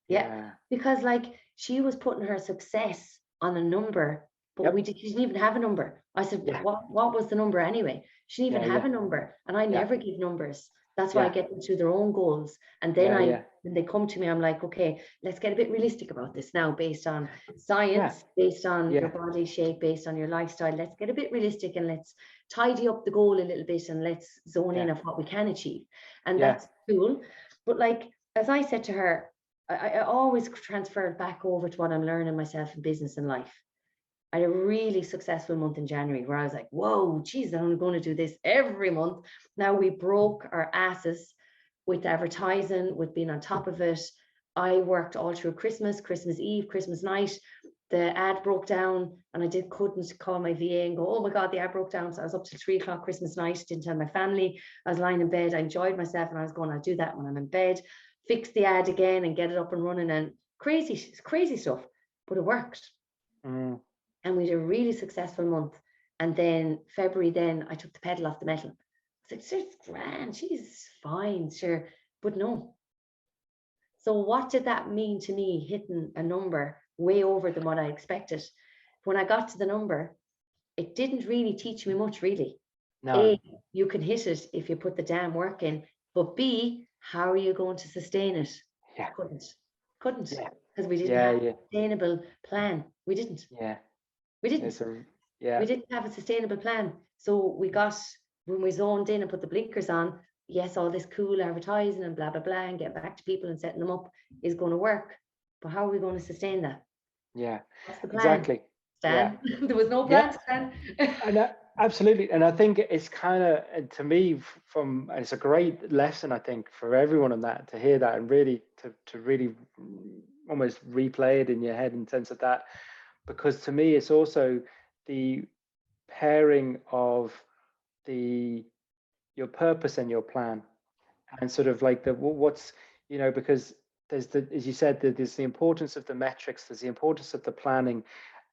Yeah. Because like she was putting her success on a number, but she didn't even have a number. I said, what was the number anyway? She didn't even have a number. And I never give numbers. That's why I get them to their own goals. And then when they come to me, I'm like, okay, let's get a bit realistic about this now, based on science, based on your body shape, based on your lifestyle. Let's get a bit realistic and let's tidy up the goal a little bit and let's zone in on what we can achieve. And that's cool. But like, as I said to her, I always transfer it back over to what I'm learning myself in business and life. I had a really successful month in January where I was like, whoa, geez, I'm going to do this every month. Now we broke our asses with advertising, with being on top of it. I worked all through Christmas, Christmas Eve, Christmas night. The ad broke down and I couldn't call my VA and go, oh my God, the ad broke down. So I was up till 3 o'clock Christmas night, didn't tell my family. I was lying in bed. I enjoyed myself and I was going, I'll do that when I'm in bed, fix the ad again and get it up and running, and crazy stuff, but it worked. Mm. And we had a really successful month. And then February, then I took the pedal off the metal. I was like, it's grand, she's fine, sure. But no. So what did that mean to me, hitting a number way over than what I expected? When I got to the number, it didn't really teach me much, really. No. A, you can hit it if you put the damn work in. But B, how are you going to sustain it? Yeah. Couldn't. Yeah. Because we didn't have a sustainable plan. We didn't. Yeah. We didn't. We didn't have a sustainable plan. So we got, when we zoned in and put the blinkers on, yes, all this cool advertising and blah, blah, blah, and getting back to people and setting them up is going to work. But how are we going to sustain that? Yeah. What's the plan? Exactly. Stan? Yeah. There was no plan, Stan. And absolutely. And I think it's kind of, to me, it's a great lesson, I think, for everyone on that, to hear that and really to really almost replay it in your head in sense of that. Because to me, it's also the pairing of your purpose and your plan, and sort of like what's, because there's as you said, there's the importance of the metrics, there's the importance of the planning,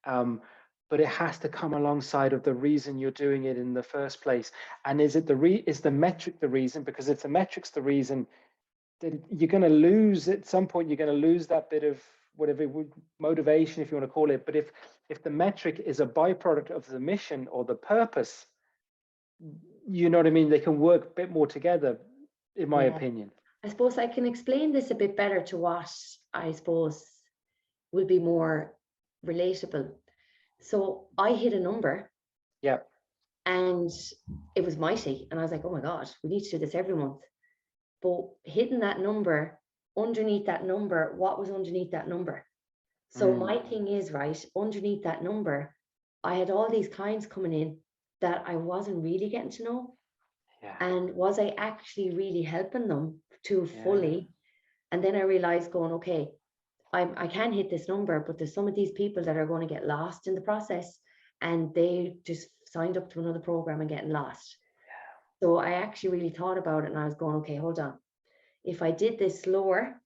but it has to come alongside of the reason you're doing it in the first place. And is the metric the reason? Because if the metric's the reason, then you're going to lose at some point. You're going to lose that bit of whatever motivation, if you want to call it. But if the metric is a byproduct of the mission or the purpose, you know what I mean, they can work a bit more together, in my opinion. I suppose I can explain this a bit better to what I suppose will be more relatable. So I hit a number. Yeah. And it was mighty. And I was like, oh my God, we need to do this every month. But hitting that number, underneath that number, what was underneath that number? So my thing is, right, underneath that number, I had all these clients coming in that I wasn't really getting to know. Yeah. And was I actually really helping them to fully? And then I realized going, okay, I can hit this number, but there's some of these people that are going to get lost in the process, and they just signed up to another program and getting lost. Yeah. So I actually really thought about it, and I was going, okay, hold on. If I did this slower,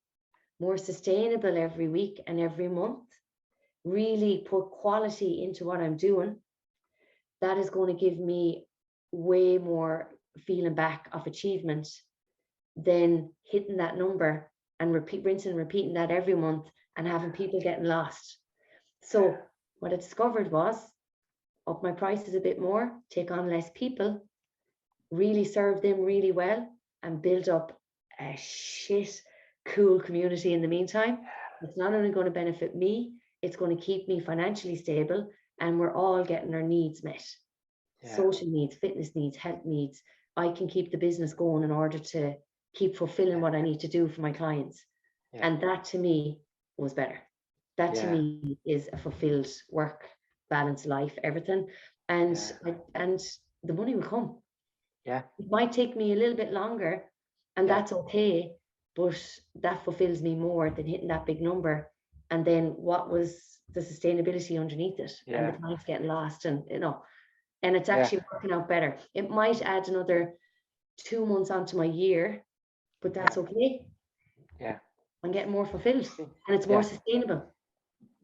more sustainable every week and every month, really put quality into what I'm doing, that is going to give me way more feeling back of achievement than hitting that number and rinsing and repeating that every month and having people getting lost. So what I discovered was up my prices a bit more, take on less people, really serve them really well, and build up a shit cool community in the meantime. It's not only going to benefit me, it's going to keep me financially stable, and we're all getting our needs met. Yeah. Social needs, fitness needs, health needs. I can keep the business going in order to keep fulfilling what I need to do for my clients. Yeah. And that to me was better. That to me is a fulfilled work, balanced life, everything. And and the money will come. Yeah. It might take me a little bit longer, and that's okay, but that fulfills me more than hitting that big number. And then what was the sustainability underneath it? Yeah. And the clients getting lost, and and it's actually working out better. It might add another 2 months onto my year, but that's okay. Yeah. I'm getting more fulfilled, and it's more sustainable.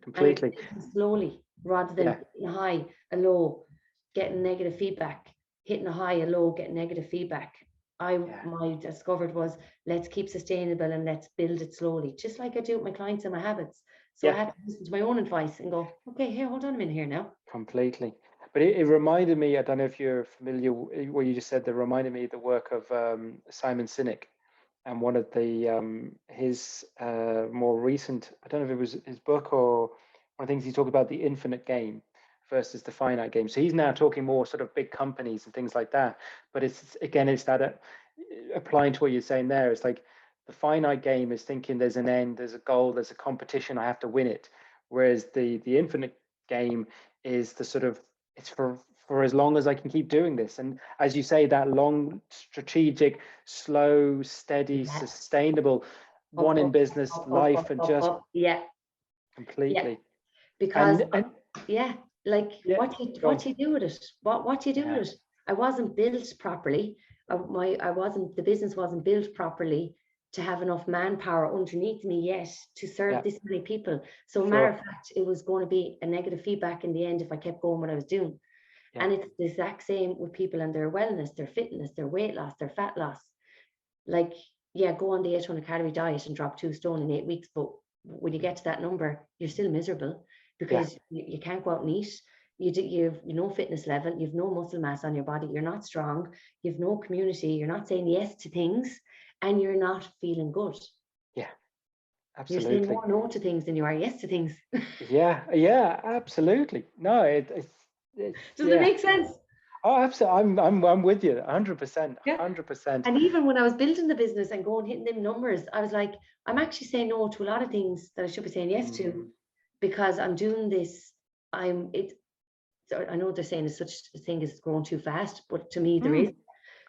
Completely. And slowly, rather than hitting a high, a low, getting negative feedback, hitting a high, a low, getting negative feedback. My discovered was, let's keep sustainable and let's build it slowly, just like I do with my clients and my habits. So I had to listen to my own advice and go, okay, here, hold on a minute here now. Completely. But it reminded me, I don't know if you're familiar, what you just said, that reminded me of the work of Simon Sinek. And one of his more recent, I don't know if it was his book or one of the things he talked about, the infinite game versus the finite game. So he's now talking more sort of big companies and things like that. But it's that applying to what you're saying there. It's like the finite game is thinking there's an end, there's a goal, there's a competition, I have to win it. Whereas the infinite game is the sort of, it's for as long as I can keep doing this. And as you say, that long, strategic, slow, steady, Yeah. sustainable, Up, one in up, business up, up, life, up, and up, just up. Yeah. Yeah. completely. Because And yeah, like yeah, go what on. do you do with it? What do you do Yeah, with it? I wasn't built properly. I wasn't, the business wasn't built properly to have enough manpower underneath me yet to serve yeah, this many people. So matter sure. of fact, it was going to be a negative feedback in the end if I kept going what I was doing. Yeah, And it's the exact same with people and their wellness, their fitness, their weight loss, their fat loss. Like, yeah, go on the 800-calorie diet and drop 2 stone in 8 weeks, but when you get to that number, you're still miserable yeah, because you can't go out and eat. You've no fitness level, you've no muscle mass on your body, you're not strong, you've no community, you're not saying yes to things, and you're not feeling good. yeah, You're saying absolutely. more no to things than you are yes to things. Yeah, yeah, absolutely. No, it's Does it yeah. make sense? Oh, absolutely. I'm with you, 100%, Yeah. 100%. And even when I was building the business and going hitting them numbers, I was like, I'm actually saying no to a lot of things that I should be saying yes to because I'm doing this. So I know they're saying there's such a thing as growing too fast, but to me there is, Mm,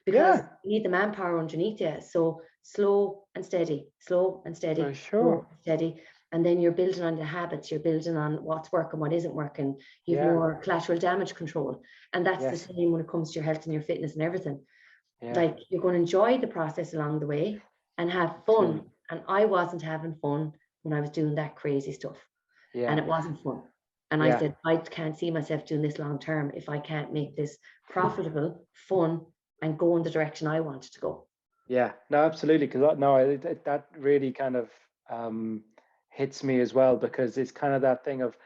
because yeah, you need the manpower underneath you. So slow and steady, slow and for steady, sure. slow and steady. And then you're building on the habits, you're building on what's working, what isn't working. You've Yeah, more collateral damage control. And that's the yes, same when it comes to your health and your fitness and everything. yeah, Like, you're going to enjoy the process along the way and have fun. absolutely. And I wasn't having fun when I was doing that crazy stuff, and Yeah, it wasn't fun. And I yeah, said, I can't see myself doing this long term if I can't make this profitable, fun, and go in the direction I wanted to go. yeah. No, absolutely. Because no, that really kind of hits me as well, because it's kind of that thing of,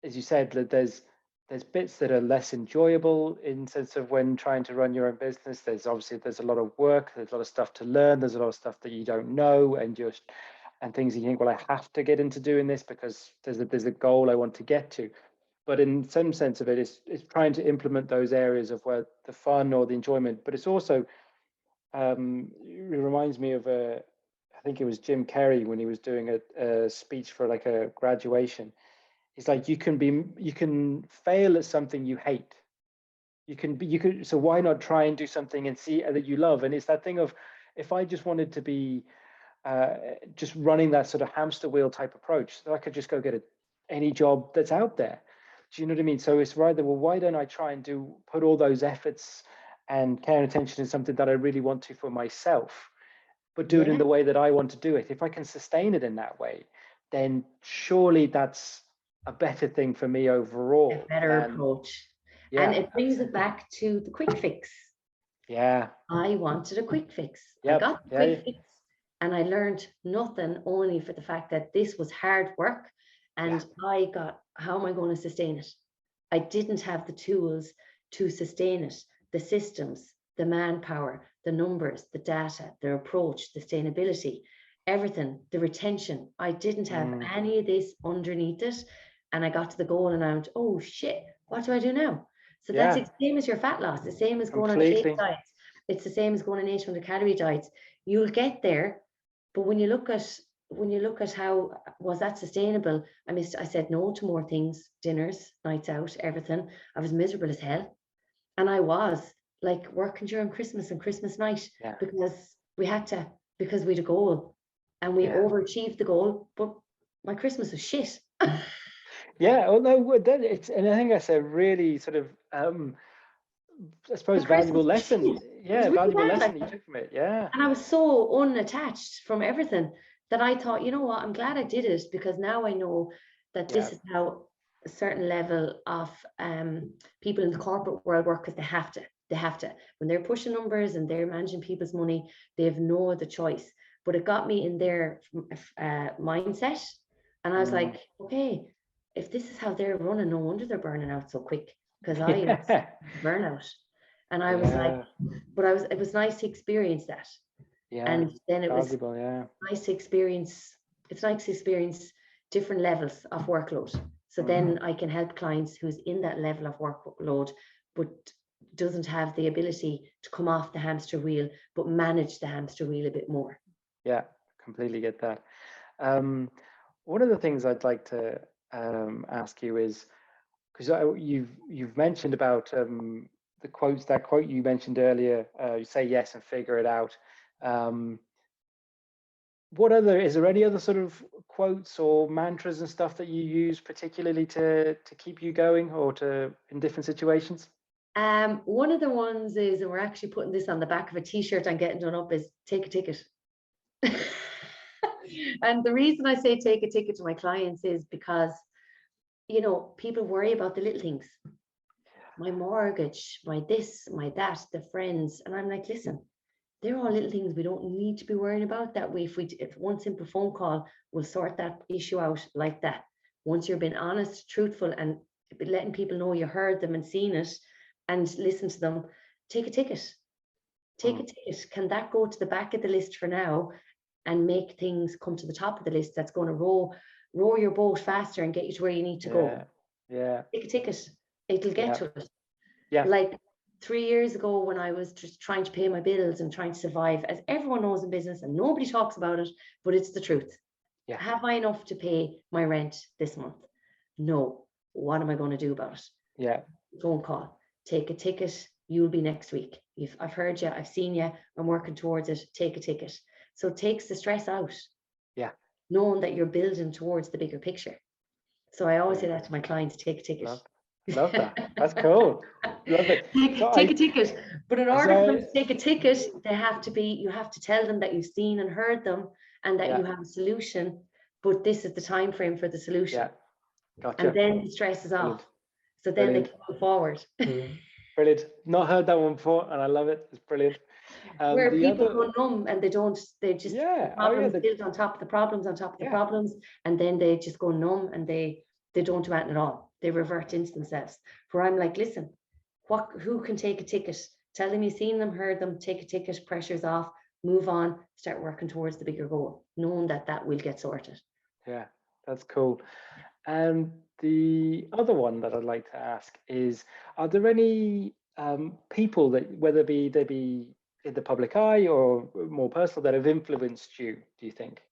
as you said, that there's bits that are less enjoyable in sense of when trying to run your own business. There's a lot of work, there's a lot of stuff to learn, there's a lot of stuff that you don't know, and things you think, well, I have to get into doing this because there's a goal I want to get to. But in some sense of it, it's trying to implement those areas of where the fun or the enjoyment, but it's also it reminds me of I think it was Jim Carrey when he was doing a speech for like a graduation. It's like you can fail at something you hate. So why not try and do something and see that you love? And it's that thing of, if I just wanted to be just running that sort of hamster wheel type approach, so I could just go get any job that's out there. Do you know what I mean? So it's rather, well, why don't I try and put all those efforts and care and attention in something that I really want to for myself, but do it in Yeah, the way that I want to do it. If I can sustain it in that way, then surely that's a better thing for me a overall better than, approach. And yeah, it brings it back to the quick fix. yeah, I wanted a quick fix. I yep, got the yeah, quick fix, and I learned nothing, only for the fact that this was hard work. yeah, And I got, how am I going to sustain it? I didn't have the tools to sustain it, the systems, the manpower, the numbers, the data, the approach, the sustainability, everything, the retention. I didn't have mm, any of this underneath it. And I got to the goal and I went, oh shit, what do I do now? So that's yeah, the same as your fat loss, the same as going on a keto completely. diet. It's the same as going on 800-calorie diets. You'll get there, but when you look at how was that sustainable, I said no to more things, dinners, nights out, everything. I was miserable as hell. And I was like working during Christmas and Christmas night Yeah, because we had to, because we had a goal and we yeah, overachieved the goal, but my Christmas was shit. yeah. Although that and I think that's a really sort of I My suppose Christmas valuable was shit. lesson. It was Yeah, really valuable bad. lesson that you took from it. Yeah, And I was so unattached from everything that I thought, you know what, I'm glad I did it because now I know that yeah, this is how a certain level of people in the corporate world work, because they have to. They have to. When they're pushing numbers and they're managing people's money, they have no other choice. But it got me in their mindset. And I was mm, like, okay, if this is how they're running, no wonder they're burning out so quick, because I had yeah, burnout. And I was like, yeah, but it was nice to experience that. yeah. And then it was Valuable. Yeah, nice to experience, it's nice to experience different levels of workload. So mm, then I can help clients who's in that level of workload, but doesn't have the ability to come off the hamster wheel, but manage the hamster wheel a bit more. yeah. Completely get that. One of the things I'd like to ask you is, because you've mentioned about the quotes, that quote you mentioned earlier, you say yes and figure it out. Is there any other sort of quotes or mantras and stuff that you use particularly to keep you going, or in different situations? One of the ones is, and we're actually putting this on the back of a t-shirt I'm getting done up, is take a ticket. And the reason I say take a ticket to my clients is because, you know, people worry about the little things. My mortgage, my this, my that, the friends. And I'm like, listen, they're all little things we don't need to be worrying about. That way, if one simple phone call will sort that issue out like that. Once you're being honest, truthful, and letting people know you heard them and seen it and listen to them, take a ticket. Take a ticket. Can that go to the back of the list for now and make things come to the top of the list? That's going to row your boat faster and get you to where you need to go. Yeah. Take a ticket. It'll get to it. Yeah. Like 3 years ago, when I was just trying to pay my bills and trying to survive, as everyone knows in business, and nobody talks about it, but it's the truth. Yeah. Have I enough to pay my rent this month? No. What am I going to do about it? Yeah. Phone call. Take a ticket. You'll be next week. I've heard you. I've seen you. I'm working towards it. Take a ticket. So it takes the stress out. Yeah. Knowing that you're building towards the bigger picture. So I always say that to my clients: take a ticket. Love that. That's cool. Love it. Take a ticket. But in order for them to take a ticket, you have to tell them that you've seen and heard them, and that you have a solution. But this is the time frame for the solution. Yeah. Gotcha. And then the stress is off. So then they can move forward. Brilliant. Not heard that one before, and I love it. It's brilliant. Where people go numb and they just problems build on top of the problems on top of the problems, and then they just go numb and they don't do anything at all. They revert into themselves. Where I'm like, listen, who can take a ticket? Tell them you've seen them, heard them, take a ticket, pressure's off, move on, start working towards the bigger goal, knowing that will get sorted. Yeah, that's cool. And the other one that I'd like to ask is, are there any people that, whether they be in the public eye or more personal, that have influenced you, do you think?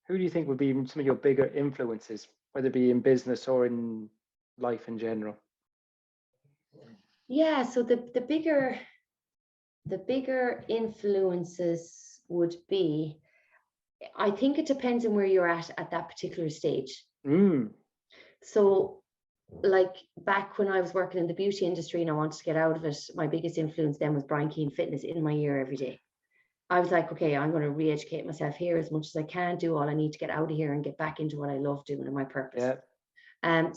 Who do you think would be some of your bigger influences, whether it be in business or in life in general? Yeah, so the bigger influences would be, I think it depends on where you're at that particular stage. So like back when I was working in the beauty industry and I wanted to get out of it, my biggest influence then was Brian Keane Fitness in my ear every day. I was like, okay, I'm going to re-educate myself here as much as I can, do all I need to get out of here and get back into what I love doing and my purpose.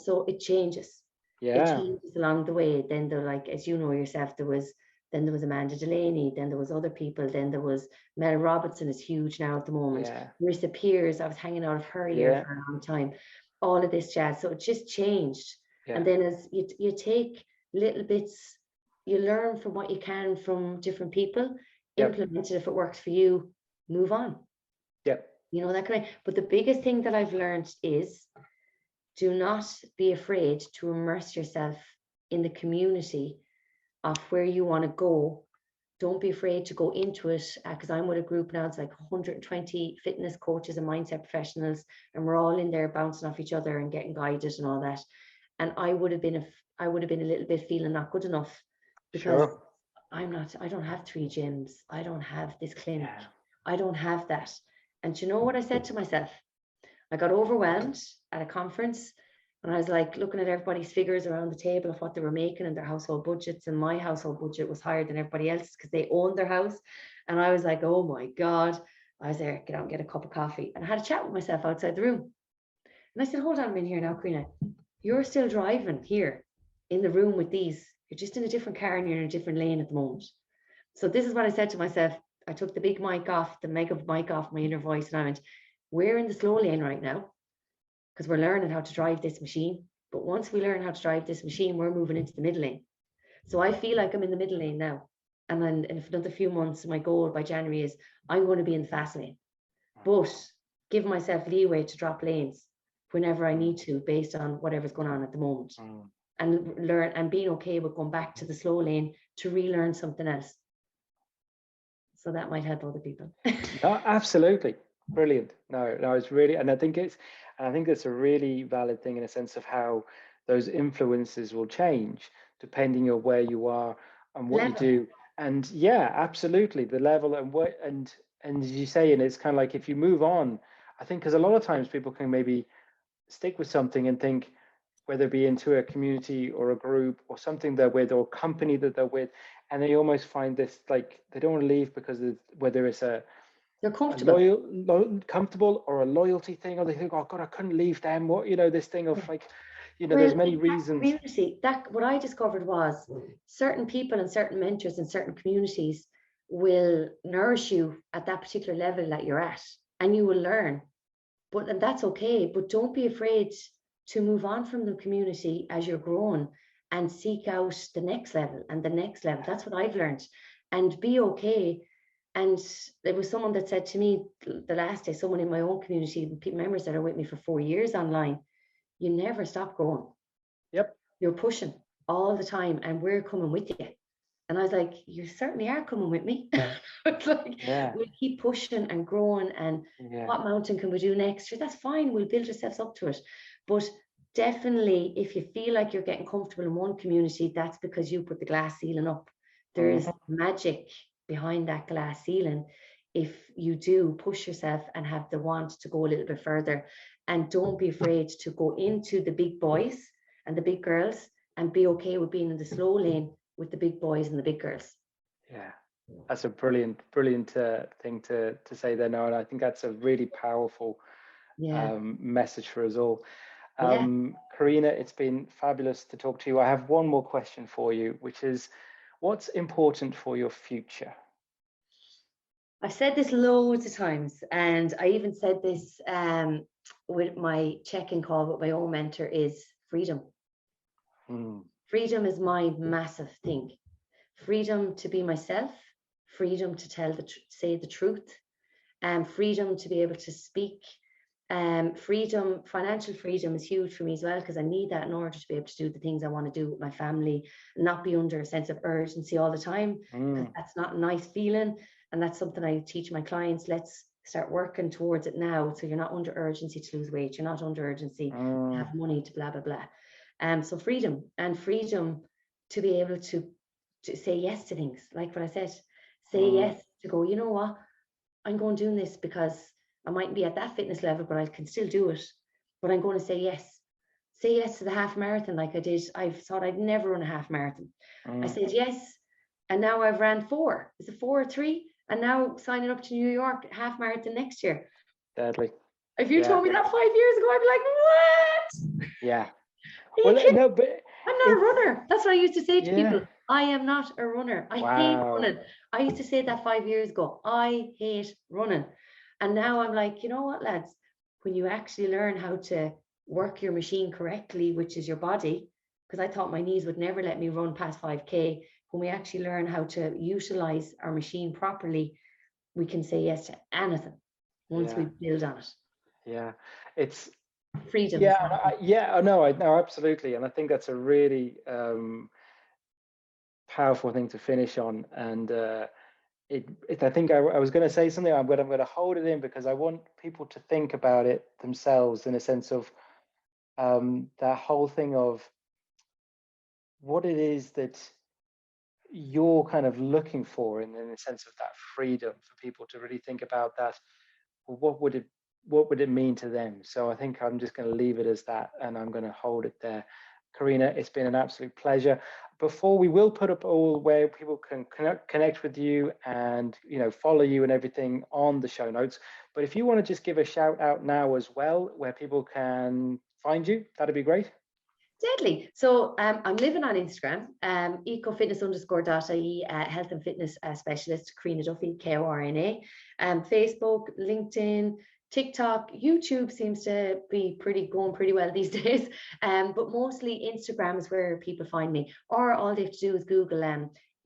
So it changes. It changes along the way. Then they're like, as you know yourself, there was Amanda Delaney, then there was other people, then there was Mel Robinson is huge now at the moment. Marissa Peers, I was hanging out of her ear for a long time. All of this jazz. So it just changed. And then as you take little bits, you learn from what you can from different people, implement it if it works for you, move on. You know, that kind of, but the biggest thing that I've learned is, do not be afraid to immerse yourself in the community of where you want to go. Don't be afraid to go into it, because I'm with a group now. It's like 120 fitness coaches and mindset professionals, and we're all in there bouncing off each other and getting guided and all that. And I would have been a little bit feeling not good enough, because I don't have 3 gyms. I don't have this clinic. I don't have that. And you know what I said to myself? I got overwhelmed at a conference, and I was like looking at everybody's figures around the table of what they were making and their household budgets, and my household budget was higher than everybody else's because they owned their house. And I was like, oh my God. I was there, get out and get a cup of coffee. And I had a chat with myself outside the room. And I said, hold on a minute here now, Korina. You're still driving here in the room with these. You're just in a different car and you're in a different lane at the moment. So this is what I said to myself. I took the big mic off, the mega mic off my inner voice, and I went, we're in the slow lane right now, because we're learning how to drive this machine. But once we learn how to drive this machine, we're moving into the middle lane. So I feel like I'm in the middle lane now. And then in another few months, my goal by January is I'm going to be in the fast lane. But give myself leeway to drop lanes whenever I need to, based on whatever's going on at the moment. And learn, and being okay with going back to the slow lane to relearn something else. So that might help other people. No, absolutely. Brilliant. No, it's really, and I think it's a really valid thing in a sense of how those influences will change depending on where you are and what you do. And yeah, absolutely, the level and what and as you say, and it's kind of like if you move on, I think because a lot of times people can maybe stick with something and think, whether it be into a community or a group or something they're with or company that they're with, and they almost find this like they don't want to leave because of whether it's they're comfortable, comfortable or a loyalty thing, or they think, oh God, I couldn't leave them. What, this thing of like, well, there's many reasons. Community, that what I discovered was certain people and certain mentors and certain communities will nourish you at that particular level that you're at, and you will learn. And that's okay. But don't be afraid to move on from the community as you're growing and seek out the next level and the next level. That's what I've learned, and be okay. And there was someone that said to me the last day, someone in my own community, members that are with me for 4 years online, you never stop growing. Yep. You're pushing all the time, and we're coming with you. And I was like, you certainly are coming with me. It's like, we'll keep pushing and growing, and what mountain can we do next year? That's fine. We'll build ourselves up to it. But definitely, if you feel like you're getting comfortable in one community, that's because you put the glass ceiling up. There is magic behind that glass ceiling if you do push yourself and have the want to go a little bit further. And don't be afraid to go into the big boys and the big girls, and be okay with being in the slow lane with the big boys and the big girls. Yeah, that's a brilliant thing to say there now, and I think that's a really powerful message for us all. Korina, it's been fabulous to talk to you. I have one more question for you, which is, what's important for your future? I've said this loads of times, and I even said this with my check-in call with my own mentor, is freedom. Freedom is my massive thing. Freedom to be myself, freedom to say the truth, and freedom to be able to speak. Freedom, financial freedom is huge for me as well, because I need that in order to be able to do the things I want to do with my family, and not be under a sense of urgency all the time, because that's not a nice feeling. And that's something I teach my clients. Let's start working towards it now. So you're not under urgency to lose weight. You're not under urgency to have money to blah, blah, blah. So freedom, and freedom to be able to say yes to things. Like what I said, say yes to go, you know what, I'm going doing this because I might be at that fitness level, but I can still do it. But I'm going to say yes. Say yes to the half marathon like I did. I thought I'd never run a half marathon. I said yes. And now I've ran 4. Is it 4 or 3? And now signing up to New York half marathon next year. Deadly. If you told me that 5 years ago, I'd be like, what? Yeah. Well, no, but I'm not a runner. That's what I used to say to people. I am not a runner. I hate running. I used to say that 5 years ago. I hate running. And now I'm like, you know what, lads? When you actually learn how to work your machine correctly, which is your body, because I thought my knees would never let me run past 5K. When we actually learn how to utilize our machine properly, we can say yes to anything once we build on it. Yeah, it's freedom. No, absolutely. And I think that's a really powerful thing to finish on. And I think I was going to say something. I'm going to hold it in, because I want people to think about it themselves, in a sense of that whole thing of what it is that you're kind of looking for, in the sense of that freedom, for people to really think about that. Well, what would it mean to them? So I think I'm just going to leave it as that, and I'm going to hold it there. Korina, it's been an absolute pleasure. Before, we will put up all where people can connect with you and follow you and everything on the show notes. But if you want to just give a shout out now as well, where people can find you, that'd be great. Deadly. So I'm living on Instagram, ecofitness_.ie, health and fitness specialist, Korina Duffy, Korina. Facebook, LinkedIn, TikTok, YouTube seems to be going pretty well these days. But mostly Instagram is where people find me. Or all they have to do is Google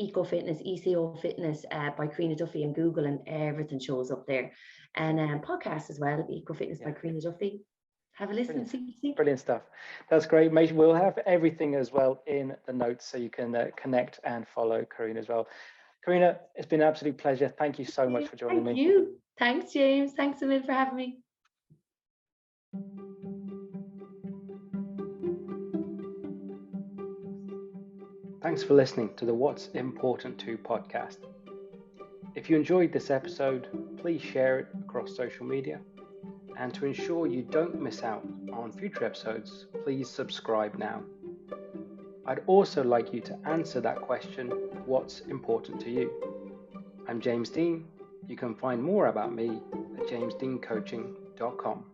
Ecofitness, ECO Fitness by Korina Duffy, and Google, and everything shows up there. And podcasts as well, Ecofitness by Korina Duffy. Have a listen. Brilliant stuff. That's great, mate. We'll have everything as well in the notes, so you can connect and follow Korina as well. Korina, it's been an absolute pleasure. Thank you so much for joining me. Thank you. Thanks, James. Thanks a million for having me. Thanks for listening to the What's Important To podcast. If you enjoyed this episode, please share it across social media. And to ensure you don't miss out on future episodes, please subscribe now. I'd also like you to answer that question, what's important to you? I'm James Dean. You can find more about me at jamesdeancoaching.com.